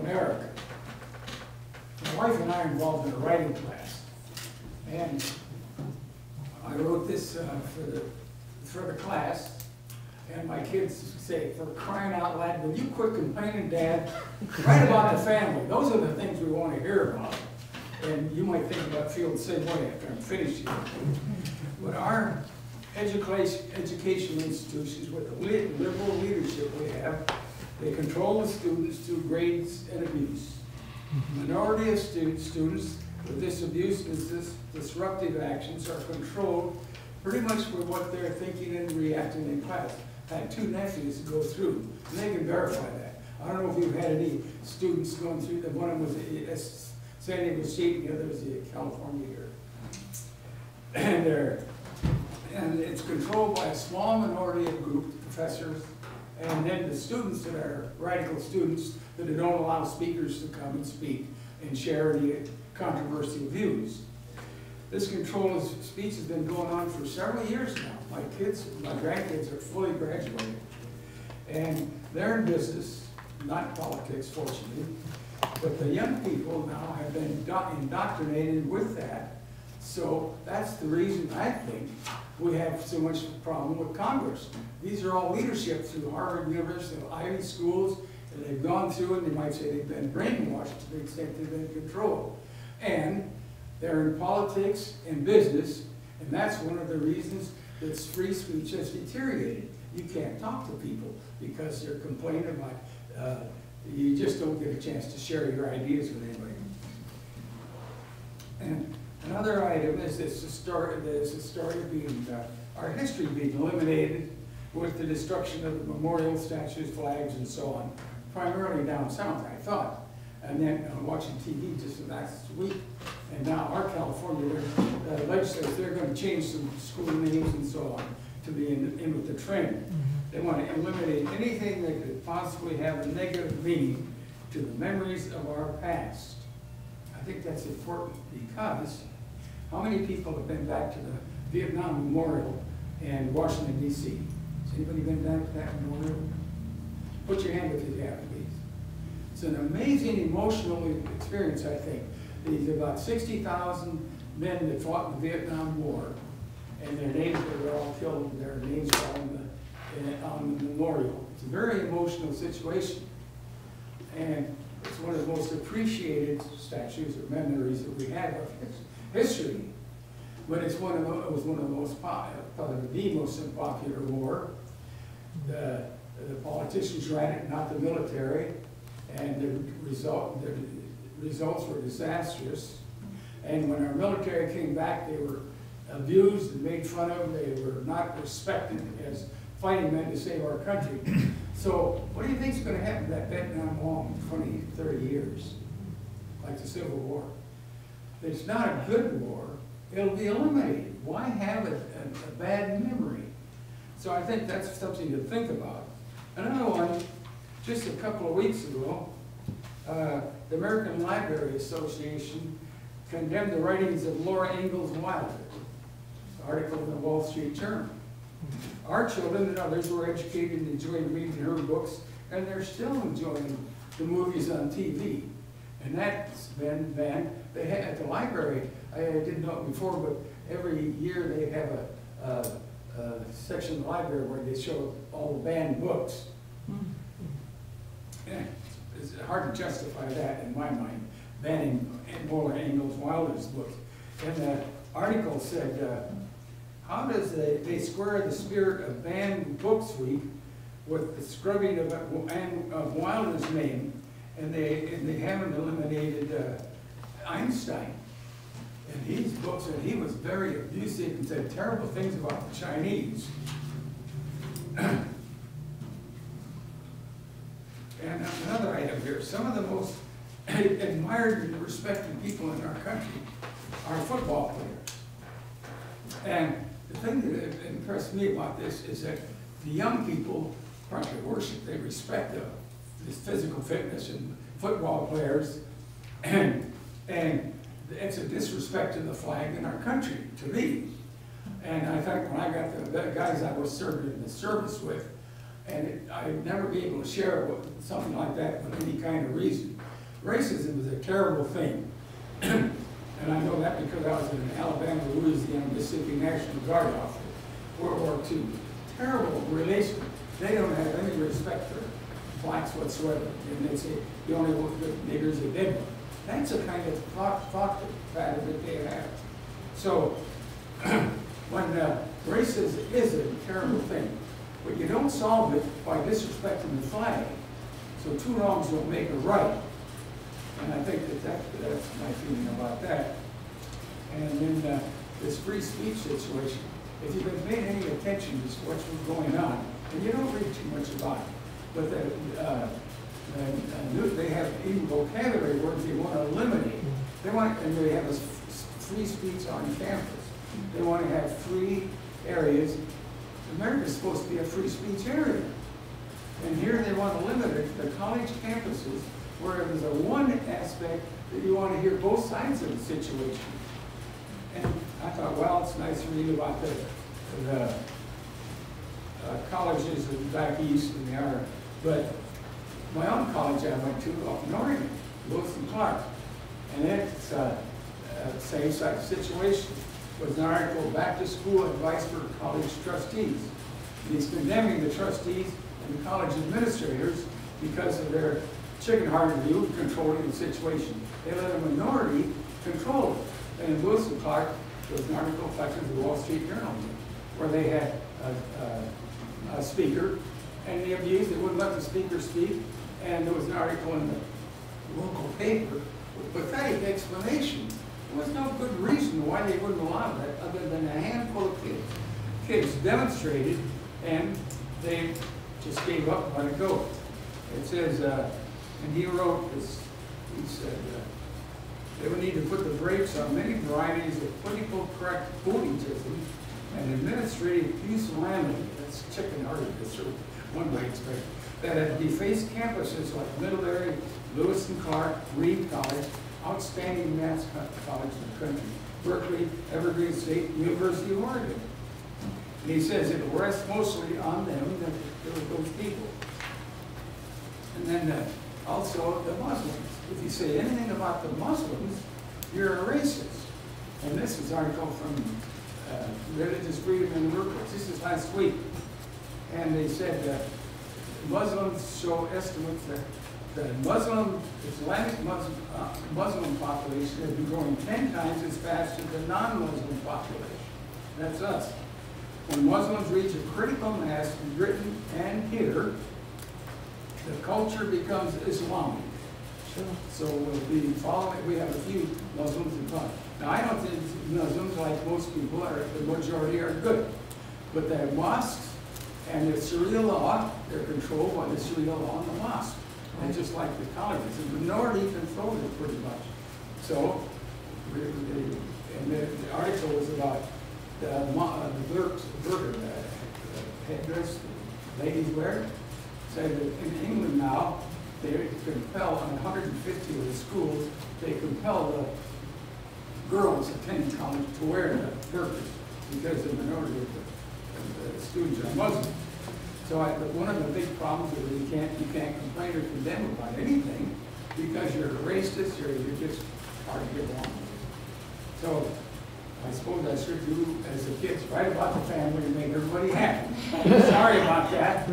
America. My wife and I are involved in a writing class, and I wrote this for the class, and my kids say, for crying out loud, will you quit complaining, Dad? Write about the family. Those are the things we want to hear about. And you might feel the same way after I'm finished here. But our educational institutions, with the liberal leadership we have, they control the students through grades and abuse. Minority of students with this abuse and this disruptive actions are controlled pretty much for what they're thinking and reacting in class. I had 2 nephews to go through, and they can verify that. I don't know if you've had any students going through that. One of them was San Diego State, the other was California here. And it's controlled by a small minority of group, professors, and then the students that are radical students that don't allow speakers to come and speak and share the controversial views. This control of speech has been going on for several years now. My grandkids are fully graduated, and they're in business, not politics, fortunately. But the young people now have been indoctrinated with that. So that's the reason I think we have so much problem with Congress. These are all leadership through Harvard University, Ivy schools, and they've gone through, and they might say they've been brainwashed to the extent they've been controlled. And they're in politics and business, and that's one of the reasons that free speech has deteriorated. You can't talk to people because they're complaining about, you just don't get a chance to share your ideas with anybody. And another item is this story of being, our history being eliminated with the destruction of the memorial statues, flags, and so on, primarily down south, I thought. And then watching TV just last week, and now our California legislators, they're going to change some school names and so on to be in with the trend. They want to eliminate anything that could possibly have a negative meaning to the memories of our past. I think that's important because how many people have been back to the Vietnam Memorial in Washington, D.C.? Has anybody been back to that memorial? Put your hand up if you have, please. It's an amazing emotional experience, I think. These about 60,000 men that fought in the Vietnam War, and their names were all killed, and their names were on the memorial. It's a very emotional situation. And it's one of the most appreciated statues or memories that we have of history. But it was one of the most unpopular war. The politicians ran it, not the military, and the results were disastrous. And when our military came back, they were abused and made fun of. They were not respected as fighting men to save our country. So what do you think is going to happen to that Vietnam War in 20, 30 years, like the Civil War? It's not a good war. It'll be eliminated. Why have a bad memory? So I think that's something to think about. Another one, just a couple of weeks ago, the American Library Association condemned the writings of Laura Ingalls Wilder, an article in the Wall Street Journal. Our children and others were educated and enjoyed reading her books, and they're still enjoying the movies on TV. And that's been banned. They had at the library, I didn't know it before, but every year they have a section of the library where they show all the banned books. And it's hard to justify that in my mind, banning Laura Ingalls Wilder's book. And the article said, how does they square the spirit of banned books week with the scrubbing of Wilder's name, and they haven't eliminated Einstein and his books, and he was very abusive and said terrible things about the Chinese. And another item here, some of the most admired and respected people in our country are football players. And the thing that impressed me about this is that the young people probably worship, they respect this physical fitness in football players, and it's a disrespect to the flag in our country, to me. And I think when I got the guys I was serving in the service with, and I'd never be able to share something like that with any kind of reason. racism is a terrible thing. And I know that because I was in an Alabama, Louisiana, Mississippi National Guard officer, World War II. Terrible relation. They don't have any respect for blacks whatsoever. And they say, you only work with niggers or dead ones. That's a kind of thought pattern that they have. So, when racism is a terrible thing, but you don't solve it by disrespecting the flag. So 2 wrongs don't make a right. And I think that's my feeling about that. And then this free speech situation. If you've been paying any attention to what's going on, and you don't read too much about it, but they have even vocabulary words they want to eliminate. And they have this free speech on campus. They want to have free areas. America's supposed to be a free speech area. And here they want to limit it to the college campuses where there's a one aspect that you want to hear both sides of the situation. And I thought, well, it's nice to read about the colleges back east than they are. But my own college I went to up in Oregon, Lewis and Clark. And it's a same situation. It was an article, Back to School Advice for College Trustees. And he's condemning the trustees and the college administrators because of their chicken-hearted view of controlling the situation. They let a minority control it. And in Lewis and Clark, there was an article collected in the Wall Street Journal where they had a speaker, and they abused, they wouldn't let the speaker speak, and there was an article in the local paper with pathetic explanation. There was no good reason why they wouldn't allow that other than a handful of kids demonstrated, and they just gave up and let it go. It says, and he wrote this, he said, they would need to put the brakes on many varieties of politically correct elitism and administrative pusillanimity, that's chicken-heartedness, or one might expect, that have defaced campuses like Middlebury, Lewis and Clark, Reed College, outstanding mass college in the country, Berkeley, Evergreen State, University of Oregon. And he says it rests mostly on them, those people. And then also the Muslims. If you say anything about the Muslims, you're a racist. And this is an article from Religious Freedom in the Workplace. This is last week. And they said that Muslims show estimates that the Islamic Muslim population has been growing 10 times as fast as the non-Muslim population. That's us. When Muslims reach a critical mass in Britain and here, the culture becomes Islamic. Sure. So we'll be following, we have a few Muslims in front. Now I don't think Muslims, like most people, the majority are good. But the mosques and the Sharia law, they're controlled by the Sharia law and the mosque. And just like the colleges, the minority controls it pretty much. So, and the article was about the burqa, the headdress ladies wear. Said that in England now, they compel, on 150 of the schools, they compel the girls attending college to wear the burqas because the minority of the students are Muslim. So one of the big problems is you can't complain or condemn about anything because you're a racist or you're just hard to get along with. So I suppose I should do, as the kids, write about the family and make everybody happy. Sorry about that.